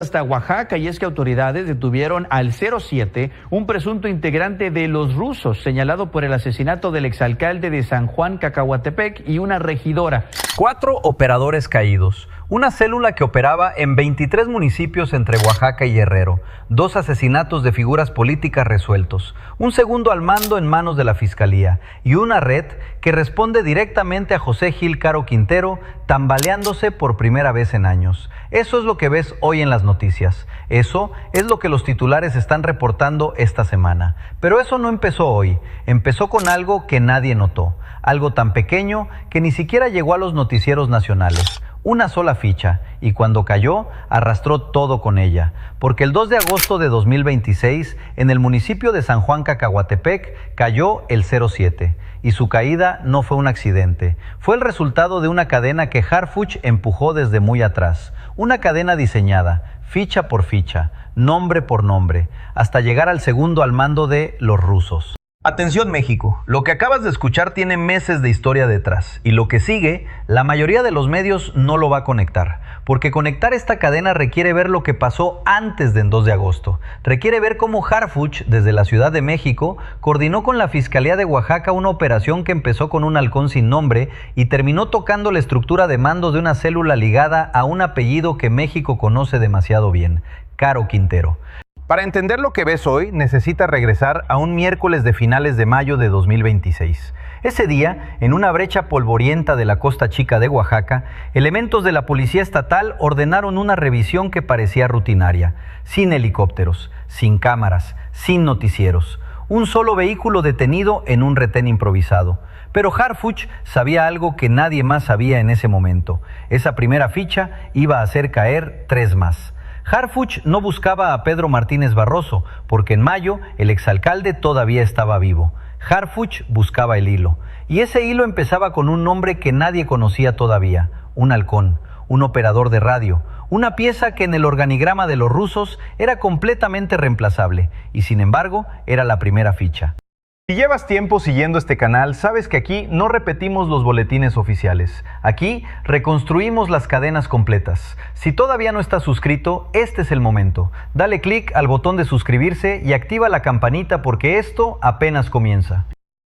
Hasta Oaxaca, y es que autoridades detuvieron al 07, un presunto integrante de los rusos, señalado por el asesinato del exalcalde de San Juan Cacahuatepec y una regidora. 4 operadores caídos, una célula que operaba en 23 municipios entre Oaxaca y Guerrero, 2 asesinatos de figuras políticas resueltos, un segundo al mando en manos de la Fiscalía y una red que responde directamente a José Gil Caro Quintero, tambaleándose por primera vez en años. Eso es lo que ves hoy en las noticias. Eso es lo que los titulares están reportando esta semana. Pero eso no empezó hoy. Empezó con algo que nadie notó. Algo tan pequeño que ni siquiera llegó a los noticieros nacionales. Una sola ficha, y cuando cayó, arrastró todo con ella. Porque el 2 de agosto de 2026, en el municipio de San Juan Cacahuatepec, cayó el 07. Y su caída no fue un accidente. Fue el resultado de una cadena que Harfuch empujó desde muy atrás. Una cadena diseñada, ficha por ficha, nombre por nombre, hasta llegar al segundo al mando de los rusos. Atención México, lo que acabas de escuchar tiene meses de historia detrás, y lo que sigue, la mayoría de los medios no lo va a conectar, porque conectar esta cadena requiere ver lo que pasó antes del 2 de agosto, requiere ver cómo Harfuch, desde la Ciudad de México, coordinó con la Fiscalía de Oaxaca una operación que empezó con un halcón sin nombre y terminó tocando la estructura de mando de una célula ligada a un apellido que México conoce demasiado bien, Caro Quintero. Para entender lo que ves hoy, necesitas regresar a un miércoles de finales de mayo de 2026. Ese día, en una brecha polvorienta de la Costa Chica de Oaxaca, elementos de la Policía Estatal ordenaron una revisión que parecía rutinaria, sin helicópteros, sin cámaras, sin noticieros. Un solo vehículo detenido en un retén improvisado. Pero Harfuch sabía algo que nadie más sabía en ese momento. Esa primera ficha iba a hacer caer 3 más. Harfuch no buscaba a Pedro Martínez Barroso, porque en mayo el exalcalde todavía estaba vivo. Harfuch buscaba el hilo, y ese hilo empezaba con un nombre que nadie conocía todavía, un halcón, un operador de radio, una pieza que en el organigrama de los rusos era completamente reemplazable, y sin embargo era la primera ficha. Si llevas tiempo siguiendo este canal, sabes que aquí no repetimos los boletines oficiales. Aquí reconstruimos las cadenas completas. Si todavía no estás suscrito, este es el momento. Dale clic al botón de suscribirse y activa la campanita porque esto apenas comienza.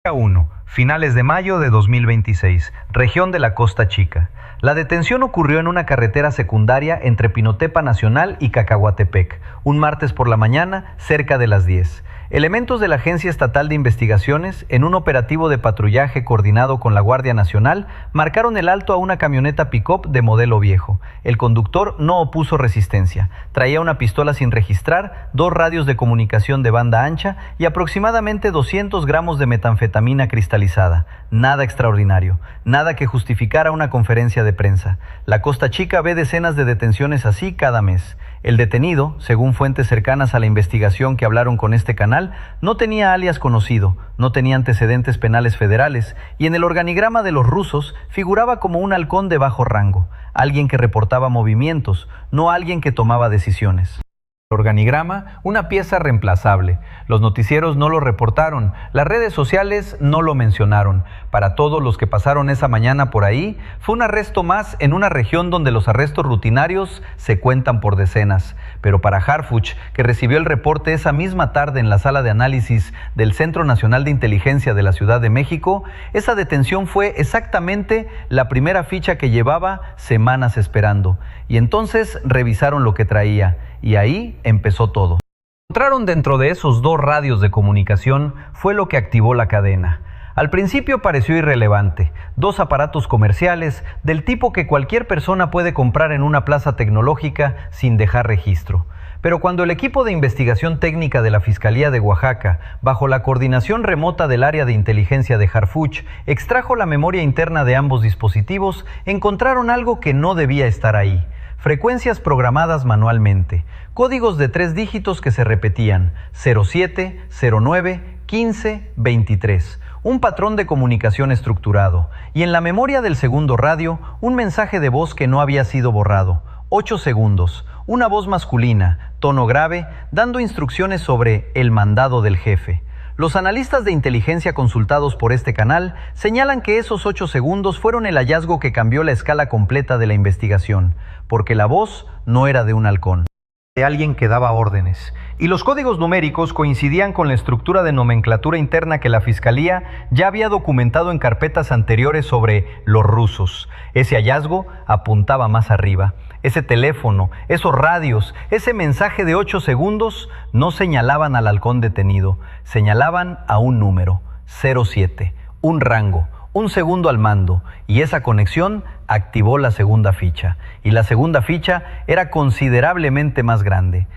1. Finales de mayo de 2026, región de la Costa Chica. La detención ocurrió en una carretera secundaria entre Pinotepa Nacional y Cacahuatepec, un martes por la mañana, cerca de las 10. Elementos de la Agencia Estatal de Investigaciones, en un operativo de patrullaje coordinado con la Guardia Nacional, marcaron el alto a una camioneta pick-up de modelo viejo. El conductor no opuso resistencia. Traía una pistola sin registrar, 2 radios de comunicación de banda ancha y aproximadamente 200 gramos de metanfetamina cristalizada. Nada extraordinario, nada que justificara una conferencia de prensa. La Costa Chica ve decenas de detenciones así cada mes. El detenido, según fuentes cercanas a la investigación que hablaron con este canal, no tenía alias conocido, no tenía antecedentes penales federales y en el organigrama de los rusos figuraba como un halcón de bajo rango, alguien que reportaba movimientos, no alguien que tomaba decisiones. Organigrama, una pieza reemplazable. Los noticieros no lo reportaron, las redes sociales no lo mencionaron. Para todos los que pasaron esa mañana por ahí, fue un arresto más en una región donde los arrestos rutinarios se cuentan por decenas. Pero para Harfuch, que recibió el reporte esa misma tarde en la sala de análisis del Centro Nacional de Inteligencia de la Ciudad de México, esa detención fue exactamente la primera ficha que llevaba semanas esperando. Y entonces revisaron lo que traía. Y ahí empezó todo. Lo que encontraron dentro de esos 2 radios de comunicación fue lo que activó la cadena. Al principio pareció irrelevante, 2 aparatos comerciales del tipo que cualquier persona puede comprar en una plaza tecnológica sin dejar registro. Pero cuando el equipo de investigación técnica de la Fiscalía de Oaxaca, bajo la coordinación remota del área de inteligencia de Harfuch, extrajo la memoria interna de ambos dispositivos, encontraron algo que no debía estar ahí. Frecuencias programadas manualmente, códigos de 3 dígitos que se repetían, 07, 09, 15, 23, un patrón de comunicación estructurado, y en la memoria del segundo radio, un mensaje de voz que no había sido borrado, 8 segundos, una voz masculina, tono grave, dando instrucciones sobre el mandado del jefe. Los analistas de inteligencia consultados por este canal señalan que esos 8 segundos fueron el hallazgo que cambió la escala completa de la investigación, porque la voz no era de un halcón. de alguien que daba órdenes. Y los códigos numéricos coincidían con la estructura de nomenclatura interna que la Fiscalía ya había documentado en carpetas anteriores sobre los rusos. Ese hallazgo apuntaba más arriba. Ese teléfono, esos radios, ese mensaje de 8 segundos no señalaban al halcón detenido, señalaban a un número, 07, un rango, un segundo al mando, y esa conexión activó la segunda ficha. Y la segunda ficha era considerablemente más grande.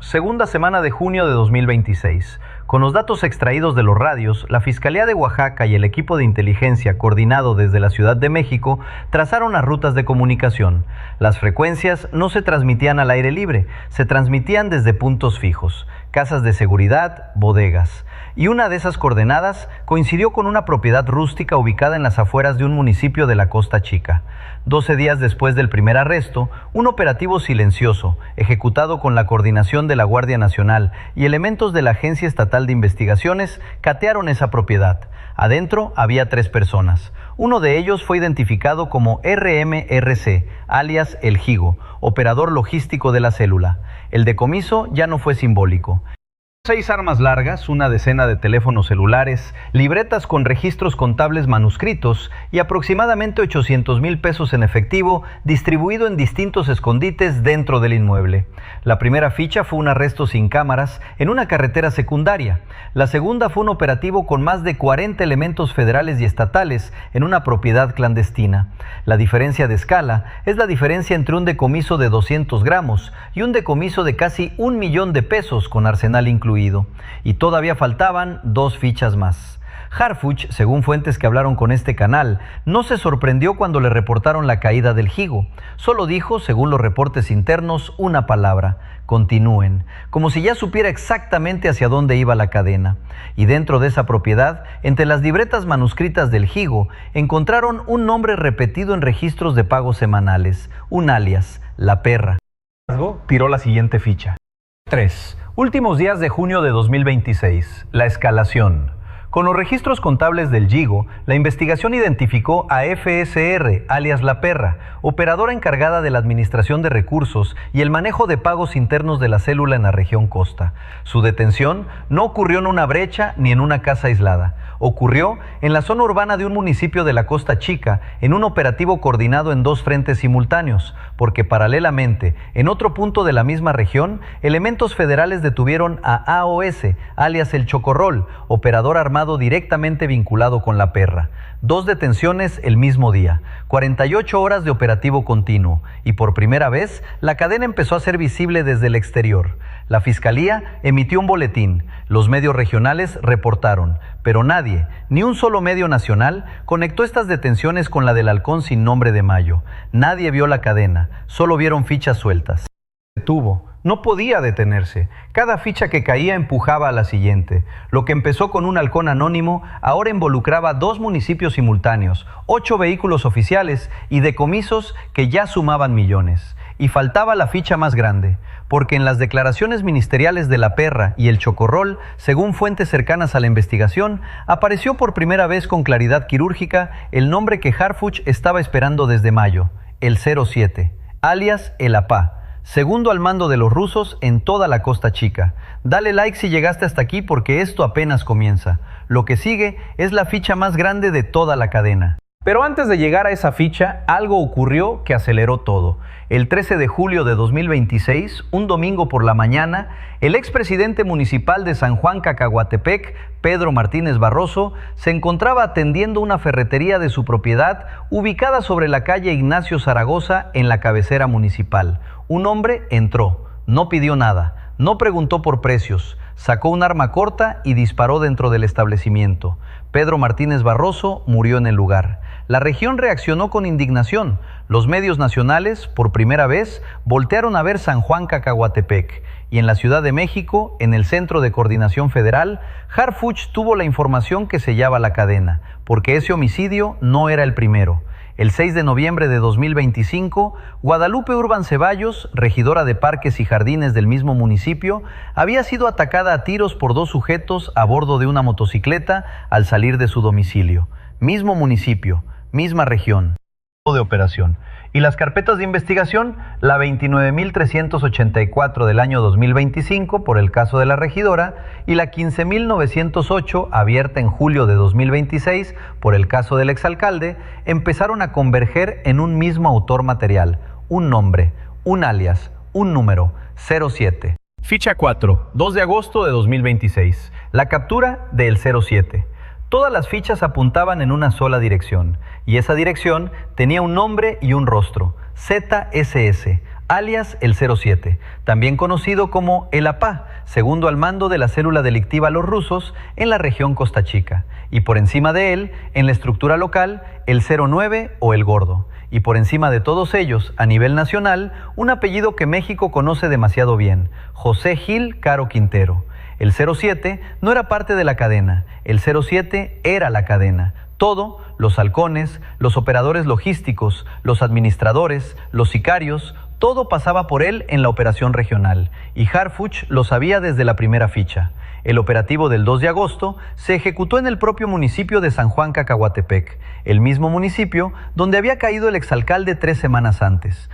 Segunda semana de junio de 2026. Con los datos extraídos de los radios, la Fiscalía de Oaxaca y el equipo de inteligencia coordinado desde la Ciudad de México trazaron las rutas de comunicación. Las frecuencias no se transmitían al aire libre, se transmitían desde puntos fijos, casas de seguridad, bodegas. Y una de esas coordenadas coincidió con una propiedad rústica ubicada en las afueras de un municipio de la Costa Chica. 12 días después del primer arresto, un operativo silencioso, ejecutado con la coordinación de la Guardia Nacional y elementos de la Agencia Estatal de Investigaciones, catearon esa propiedad. Adentro había 3 personas. Uno de ellos fue identificado como RMRC, alias El Higo, operador logístico de la célula. El decomiso ya no fue simbólico. 6 armas largas, una decena de teléfonos celulares, libretas con registros contables manuscritos y aproximadamente 800,000 pesos en efectivo distribuido en distintos escondites dentro del inmueble. La primera ficha fue un arresto sin cámaras en una carretera secundaria. La segunda fue un operativo con más de 40 elementos federales y estatales en una propiedad clandestina. La diferencia de escala es la diferencia entre un decomiso de 200 gramos y un decomiso de casi 1 millón de pesos con arsenal incluido. Y todavía faltaban 2 fichas más. Harfuch, según fuentes que hablaron con este canal, no se sorprendió cuando le reportaron la caída del Higo. Solo dijo, según los reportes internos, una palabra: continúen, como si ya supiera exactamente hacia dónde iba la cadena. Y dentro de esa propiedad, entre las libretas manuscritas del Higo, encontraron un nombre repetido en registros de pagos semanales, un alias, La Perra. Tiró la siguiente ficha. 3. Últimos días de junio de 2026. La escalación. Con los registros contables del Higo, la investigación identificó a FSR, alias La Perra, operadora encargada de la administración de recursos y el manejo de pagos internos de la célula en la región Costa. Su detención no ocurrió en una brecha ni en una casa aislada. Ocurrió en la zona urbana de un municipio de la Costa Chica, en un operativo coordinado en 2 frentes simultáneos, porque paralelamente, en otro punto de la misma región, elementos federales detuvieron a AOS, alias El Chocorrol, operador armado directamente vinculado con La Perra. 2 detenciones el mismo día, 48 horas de operativo continuo, y por primera vez la cadena empezó a ser visible desde el exterior. La Fiscalía emitió un boletín, los medios regionales reportaron, pero nadie, ni un solo medio nacional, conectó estas detenciones con la del halcón sin nombre de Mayo. Nadie vio la cadena, solo vieron fichas sueltas. Detuvo. No podía detenerse. Cada ficha que caía empujaba a la siguiente. Lo que empezó con un halcón anónimo ahora involucraba 2 municipios simultáneos, 8 vehículos oficiales y decomisos que ya sumaban millones. Y faltaba la ficha más grande, porque en las declaraciones ministeriales de La Perra y El Chocorrol, según fuentes cercanas a la investigación, apareció por primera vez con claridad quirúrgica el nombre que Harfuch estaba esperando desde mayo, el 07, alias El Apá, segundo al mando de los rusos en toda la Costa Chica. Dale like si llegaste hasta aquí porque esto apenas comienza. Lo que sigue es la ficha más grande de toda la cadena. Pero antes de llegar a esa ficha, algo ocurrió que aceleró todo. El 13 de julio de 2026, un domingo por la mañana, el expresidente municipal de San Juan Cacahuatepec, Pedro Martínez Barroso, se encontraba atendiendo una ferretería de su propiedad ubicada sobre la calle Ignacio Zaragoza en la cabecera municipal. Un hombre entró, no pidió nada, no preguntó por precios, sacó un arma corta y disparó dentro del establecimiento. Pedro Martínez Barroso murió en el lugar. La región reaccionó con indignación. Los medios nacionales, por primera vez, voltearon a ver San Juan Cacahuatepec. Y en la Ciudad de México, en el Centro de Coordinación Federal, Harfuch tuvo la información que sellaba la cadena, porque ese homicidio no era el primero. El 6 de noviembre de 2025, Guadalupe Urban Ceballos, regidora de Parques y Jardines del mismo municipio, había sido atacada a tiros por 2 sujetos a bordo de una motocicleta al salir de su domicilio. Mismo municipio, misma región de operación. Y las carpetas de investigación, la 29.384 del año 2025 por el caso de la regidora y la 15.908 abierta en julio de 2026 por el caso del exalcalde, empezaron a converger en un mismo autor material, un nombre, un alias, un número, 07. Ficha 4, 2 de agosto de 2026. La captura del 07. Todas las fichas apuntaban en una sola dirección, y esa dirección tenía un nombre y un rostro, ZSS, alias el 07, también conocido como el APA, segundo al mando de la célula delictiva Los Rusos en la región Costa Chica, y por encima de él, en la estructura local, el 09 o el Gordo, y por encima de todos ellos, a nivel nacional, un apellido que México conoce demasiado bien, José Gil Caro Quintero. El 07 no era parte de la cadena, el 07 era la cadena. Todo, los halcones, los operadores logísticos, los administradores, los sicarios, todo pasaba por él en la operación regional, y Harfuch lo sabía desde la primera ficha. El operativo del 2 de agosto se ejecutó en el propio municipio de San Juan Cacahuatepec, el mismo municipio donde había caído el exalcalde 3 semanas antes.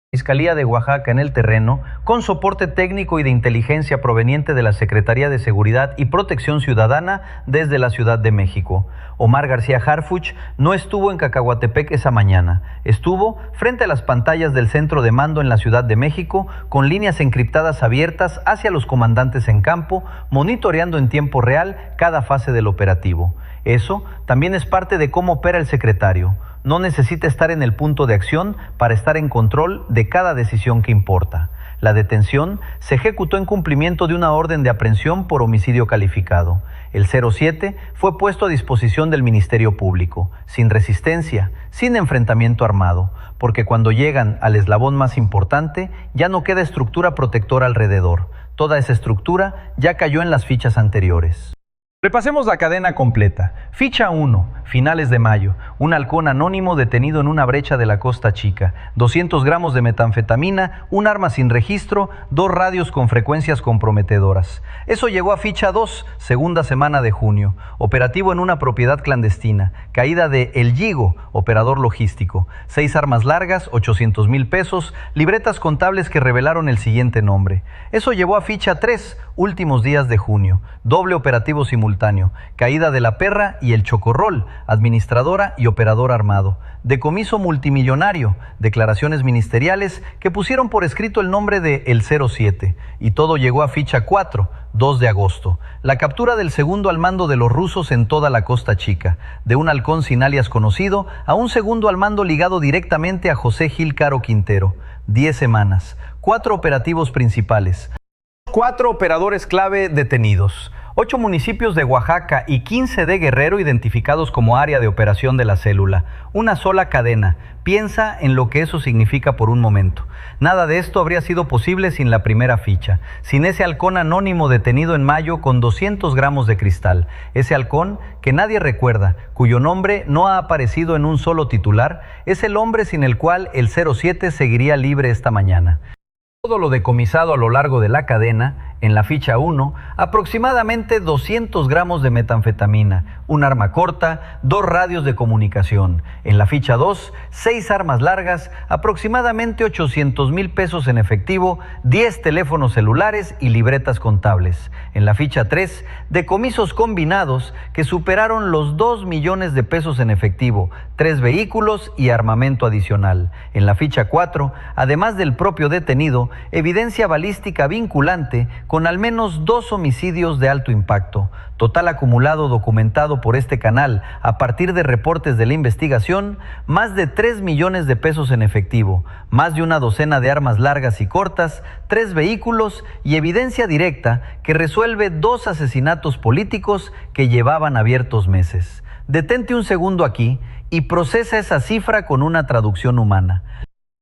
Fiscalía de Oaxaca en el terreno, con soporte técnico y de inteligencia proveniente de la Secretaría de Seguridad y Protección Ciudadana desde la Ciudad de México. Omar García Harfuch no estuvo en Cacahuatepec esa mañana, estuvo frente a las pantallas del centro de mando en la Ciudad de México, con líneas encriptadas abiertas hacia los comandantes en campo, monitoreando en tiempo real cada fase del operativo. Eso también es parte de cómo opera el secretario. No necesita estar en el punto de acción para estar en control de cada decisión que importa. La detención se ejecutó en cumplimiento de una orden de aprehensión por homicidio calificado. El 07 fue puesto a disposición del Ministerio Público, sin resistencia, sin enfrentamiento armado, porque cuando llegan al eslabón más importante, ya no queda estructura protectora alrededor. Toda esa estructura ya cayó en las fichas anteriores. Repasemos la cadena completa. Ficha 1, finales de mayo. Un halcón anónimo detenido en una brecha de la Costa Chica. 200 gramos de metanfetamina, un arma sin registro, 2 radios con frecuencias comprometedoras. Eso llegó a ficha 2, segunda semana de junio. Operativo en una propiedad clandestina. Caída de El Yigo, operador logístico. 6 armas largas, 800,000 pesos, libretas contables que revelaron el siguiente nombre. Eso llevó a ficha 3, últimos días de junio. Doble operativo simultáneo. Caída de La Perra y El Chocorrol, administradora y operador armado. Decomiso multimillonario, declaraciones ministeriales que pusieron por escrito el nombre de El 07. Y todo llegó a ficha 4, 2 de agosto. La captura del segundo al mando de los rusos en toda la Costa Chica. De un halcón sin alias conocido a un segundo al mando ligado directamente a José Gil Caro Quintero. 10 semanas. 4 operativos principales. 4 operadores clave detenidos. 8 municipios de Oaxaca y 15 de Guerrero identificados como área de operación de la célula. Una sola cadena. Piensa en lo que eso significa por un momento. Nada de esto habría sido posible sin la primera ficha, sin ese halcón anónimo detenido en mayo con 200 gramos de cristal. Ese halcón que nadie recuerda, cuyo nombre no ha aparecido en un solo titular, es el hombre sin el cual el 07 seguiría libre esta mañana. Todo lo decomisado a lo largo de la cadena, en la ficha 1, aproximadamente 200 gramos de metanfetamina, un arma corta, 2 radios de comunicación. En la ficha 2, 6 armas largas, aproximadamente 800,000 pesos en efectivo, 10 teléfonos celulares y libretas contables. En la ficha 3, decomisos combinados que superaron los 2 millones de pesos en efectivo, 3 vehículos y armamento adicional. En la ficha 4, además del propio detenido, evidencia balística vinculante con al menos 2 homicidios de alto impacto. Total acumulado documentado por este canal a partir de reportes de la investigación, más de 3 millones de pesos en efectivo, más de una docena de armas largas y cortas, 3 vehículos y evidencia directa que resuelve 2 asesinatos políticos que llevaban abiertos meses. Detente un segundo aquí y procesa esa cifra con una traducción humana.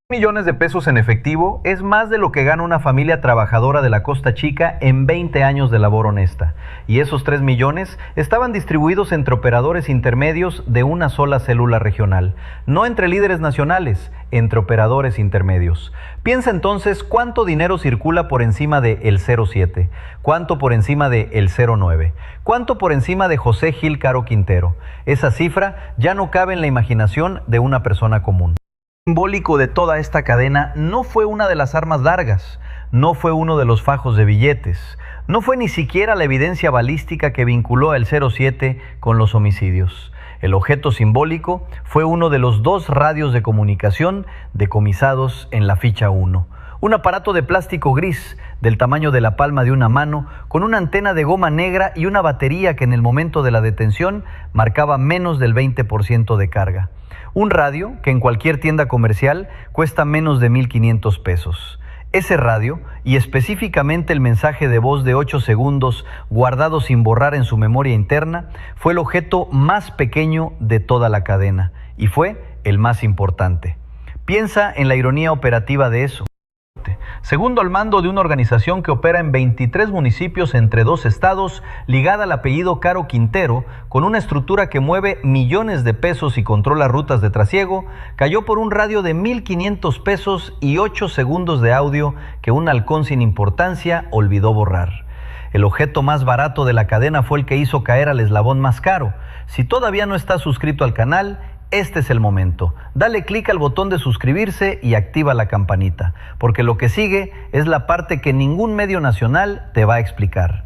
Millones de pesos en efectivo es más de lo que gana una familia trabajadora de la Costa Chica en 20 años de labor honesta. Y esos 3 millones estaban distribuidos entre operadores intermedios de una sola célula regional, no entre líderes nacionales, entre operadores intermedios. Piensa entonces cuánto dinero circula por encima de el 07, cuánto por encima de el 09, cuánto por encima de José Gil Caro Quintero. Esa cifra ya no cabe en la imaginación de una persona común. Simbólico de toda esta cadena no fue una de las armas largas, no fue uno de los fajos de billetes, no fue ni siquiera la evidencia balística que vinculó al 07 con los homicidios. El objeto simbólico fue uno de los 2 radios de comunicación decomisados en la ficha 1. Un aparato de plástico gris del tamaño de la palma de una mano, con una antena de goma negra y una batería que en el momento de la detención marcaba menos del 20% de carga. Un radio que en cualquier tienda comercial cuesta menos de 1,500 pesos. Ese radio, y específicamente el mensaje de voz de 8 segundos guardado sin borrar en su memoria interna, fue el objeto más pequeño de toda la cadena y fue el más importante. Piensa en la ironía operativa de eso. Segundo al mando de una organización que opera en 23 municipios entre 2 estados, ligada al apellido Caro Quintero, con una estructura que mueve millones de pesos y controla rutas de trasiego, cayó por un radio de 1,500 pesos y 8 segundos de audio que un halcón sin importancia olvidó borrar. El objeto más barato de la cadena fue el que hizo caer al eslabón más caro. Si todavía no estás suscrito al canal, este es el momento. Dale clic al botón de suscribirse y activa la campanita, porque lo que sigue es la parte que ningún medio nacional te va a explicar.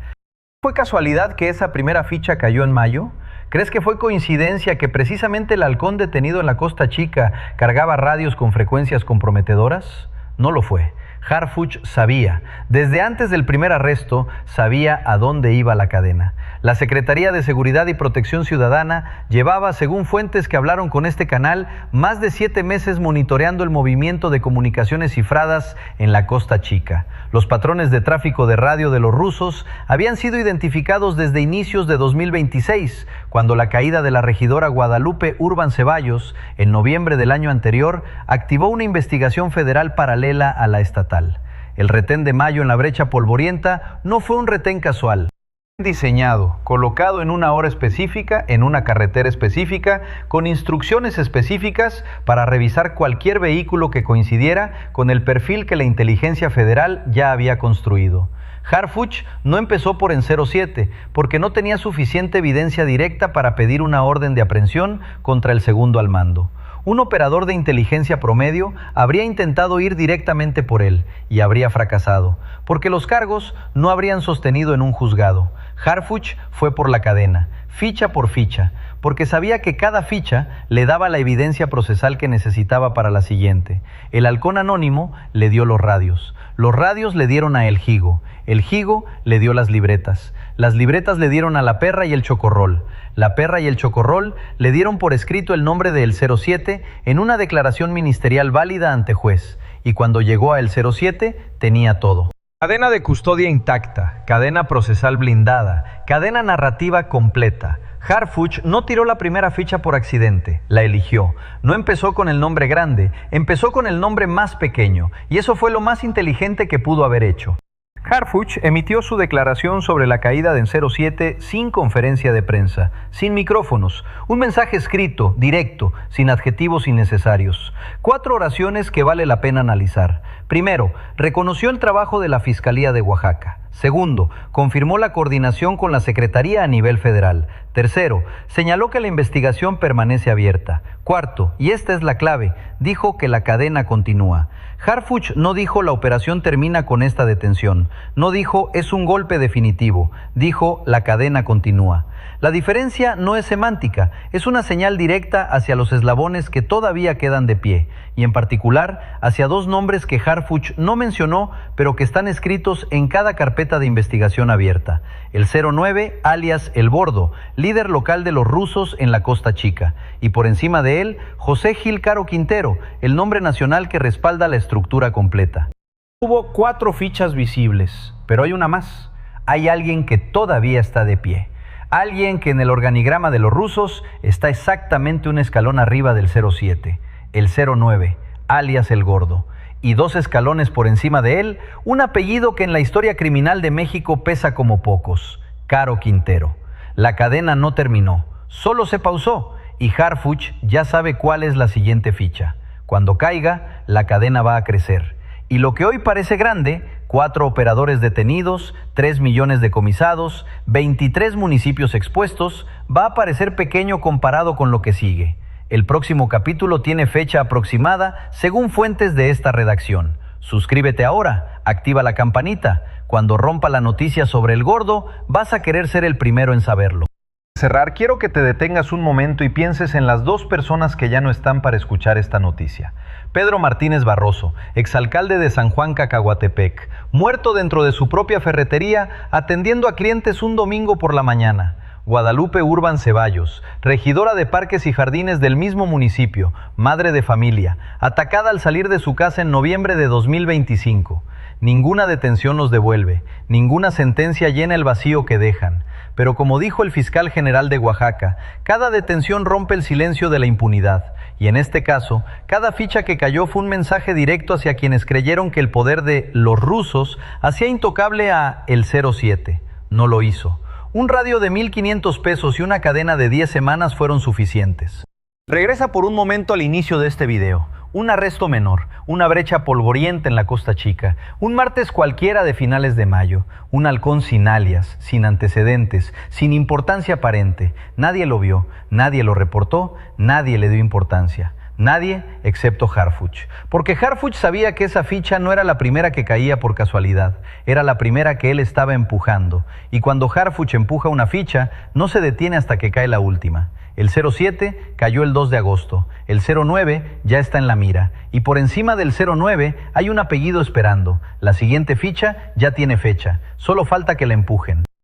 ¿Fue casualidad que esa primera ficha cayó en mayo? ¿Crees que fue coincidencia que precisamente el halcón detenido en la Costa Chica cargaba radios con frecuencias comprometedoras? No lo fue. Harfuch sabía, desde antes del primer arresto, sabía a dónde iba la cadena. La Secretaría de Seguridad y Protección Ciudadana llevaba, según fuentes que hablaron con este canal, más de 7 meses monitoreando el movimiento de comunicaciones cifradas en la Costa Chica. Los patrones de tráfico de radio de los rusos habían sido identificados desde inicios de 2026, cuando la caída de la regidora Guadalupe Urban Ceballos, en noviembre del año anterior, activó una investigación federal paralela a la estatal. El retén de mayo en la brecha polvorienta no fue un retén casual. Diseñado, colocado en una hora específica, en una carretera específica, con instrucciones específicas para revisar cualquier vehículo que coincidiera con el perfil que la inteligencia federal ya había construido. Harfuch no empezó por en 07, porque no tenía suficiente evidencia directa para pedir una orden de aprehensión contra el segundo al mando. Un operador de inteligencia promedio habría intentado ir directamente por él y habría fracasado, porque los cargos no habrían sostenido en un juzgado. Harfuch fue por la cadena, ficha por ficha, porque sabía que cada ficha le daba la evidencia procesal que necesitaba para la siguiente. El halcón anónimo le dio los radios le dieron a El Higo le dio las libretas le dieron a La Perra y el Chocorrol. La Perra y el Chocorrol le dieron por escrito el nombre del 07 en una declaración ministerial válida ante juez, y cuando llegó a el 07 tenía todo. Cadena de custodia intacta, cadena procesal blindada, cadena narrativa completa. Harfuch no tiró la primera ficha por accidente, la eligió. No empezó con el nombre grande, empezó con el nombre más pequeño, y eso fue lo más inteligente que pudo haber hecho. Harfuch emitió su declaración sobre la caída del 07 sin conferencia de prensa, sin micrófonos, un mensaje escrito, directo, sin adjetivos innecesarios. 4 oraciones que vale la pena analizar. Primero, reconoció el trabajo de la Fiscalía de Oaxaca. Segundo, confirmó la coordinación con la Secretaría a nivel federal. Tercero, señaló que la investigación permanece abierta. Cuarto, y esta es la clave, dijo que la cadena continúa. Harfuch no dijo la operación termina con esta detención, no dijo es un golpe definitivo, dijo la cadena continúa. La diferencia no es semántica, es una señal directa hacia los eslabones que todavía quedan de pie, y en particular hacia 2 nombres que Harfuch no mencionó, pero que están escritos en cada carpeta de investigación abierta. El 09, alias El Bordo, líder local de los rusos en la Costa Chica, y por encima de él, José Gil Caro Quintero, el nombre nacional que respalda la estructura completa. Hubo 4 fichas visibles, pero hay una más. Hay alguien que todavía está de pie. Alguien que en el organigrama de los rusos está exactamente un escalón arriba del 07, el 09, alias El Gordo, y 2 escalones por encima de él, un apellido que en la historia criminal de México pesa como pocos, Caro Quintero. La cadena no terminó, solo se pausó, y Harfuch ya sabe cuál es la siguiente ficha. Cuando caiga, la cadena va a crecer. Y lo que hoy parece grande, 4 operadores detenidos, 3 millones decomisados, 23 municipios expuestos, va a parecer pequeño comparado con lo que sigue. El próximo capítulo tiene fecha aproximada según fuentes de esta redacción. Suscríbete ahora, activa la campanita. Cuando rompa la noticia sobre el gordo, vas a querer ser el primero en saberlo. Cerrar, quiero que te detengas un momento y pienses en las dos personas que ya no están para escuchar esta noticia. Pedro Martínez Barroso, exalcalde de San Juan Cacahuatepec, muerto dentro de su propia ferretería atendiendo a clientes un domingo por la mañana. Guadalupe Urban Ceballos, regidora de Parques y Jardines del mismo municipio, madre de familia, atacada al salir de su casa en noviembre de 2025. Ninguna detención los devuelve, ninguna sentencia llena el vacío que dejan. Pero como dijo el fiscal general de Oaxaca, cada detención rompe el silencio de la impunidad. Y en este caso, cada ficha que cayó fue un mensaje directo hacia quienes creyeron que el poder de los rusos hacía intocable a el 07. No lo hizo. Un radio de 1,500 pesos y una cadena de 10 semanas fueron suficientes. Regresa por un momento al inicio de este video. Un arresto menor, una brecha polvorienta en la Costa Chica, un martes cualquiera de finales de mayo, un halcón sin alias, sin antecedentes, sin importancia aparente. Nadie lo vio, nadie lo reportó, nadie le dio importancia. Nadie excepto Harfuch. Porque Harfuch sabía que esa ficha no era la primera que caía por casualidad, era la primera que él estaba empujando. Y cuando Harfuch empuja una ficha, no se detiene hasta que cae la última. El 07 cayó el 2 de agosto, el 09 ya está en la mira, y por encima del 09 hay un apellido esperando. La siguiente ficha ya tiene fecha, solo falta que la empujen.